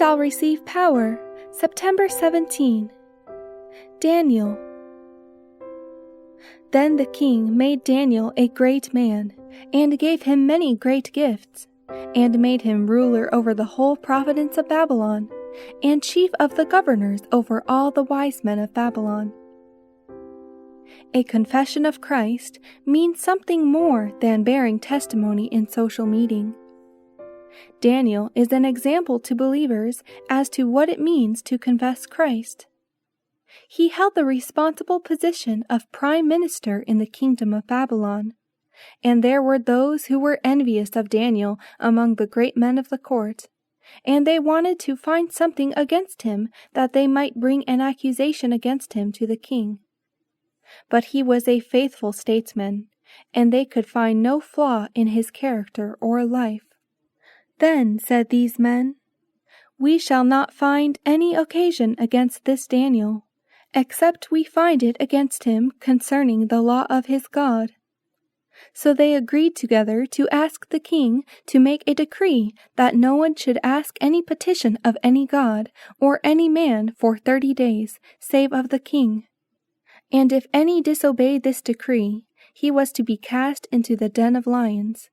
shall receive power. September 17. Daniel. Then the king made Daniel a great man, and gave him many great gifts, and made him ruler over the whole province of Babylon, and chief of the governors over all the wise men of Babylon. A confession of Christ means something more than bearing testimony in social meeting. Daniel is an example to believers as to what it means to confess Christ. He held the responsible position of prime minister in the kingdom of Babylon, and there were those who were envious of Daniel among the great men of the court, and they wanted to find something against him that they might bring an accusation against him to the king. But he was a faithful statesman, and they could find no flaw in his character or life. Then said these men, "We shall not find any occasion against this Daniel, except we find it against him concerning the law of his God." So they agreed together to ask the king to make a decree that no one should ask any petition of any god or any man for 30 days, save of the king. And if any disobeyed this decree, he was to be cast into the den of lions.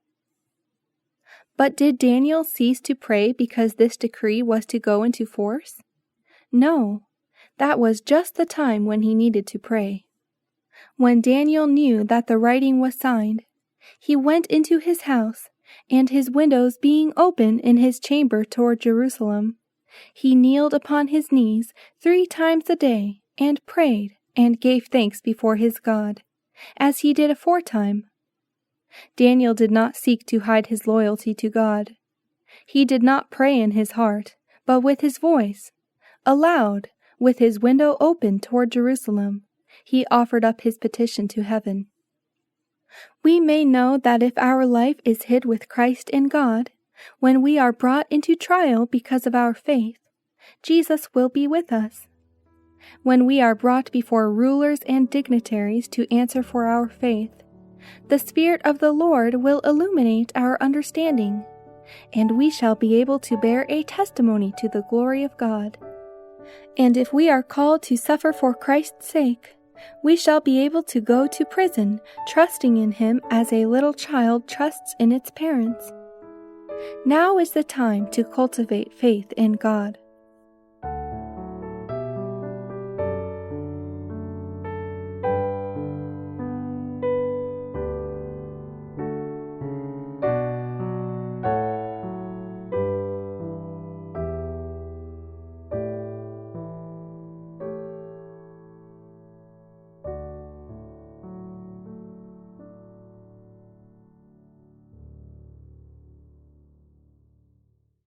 But did Daniel cease to pray because this decree was to go into force? No, that was just the time when he needed to pray. When Daniel knew that the writing was signed, he went into his house, and his windows being open in his chamber toward Jerusalem, he kneeled upon his knees 3 times a day, and prayed, and gave thanks before his God, as he did aforetime. Daniel did not seek to hide his loyalty to God. He did not pray in his heart, but with his voice, aloud, with his window open toward Jerusalem, he offered up his petition to heaven. We may know that if our life is hid with Christ in God, when we are brought into trial because of our faith, Jesus will be with us. When we are brought before rulers and dignitaries to answer for our faith, the Spirit of the Lord will illuminate our understanding, and we shall be able to bear a testimony to the glory of God. And if we are called to suffer for Christ's sake, we shall be able to go to prison, trusting in Him as a little child trusts in its parents. Now is the time to cultivate faith in God.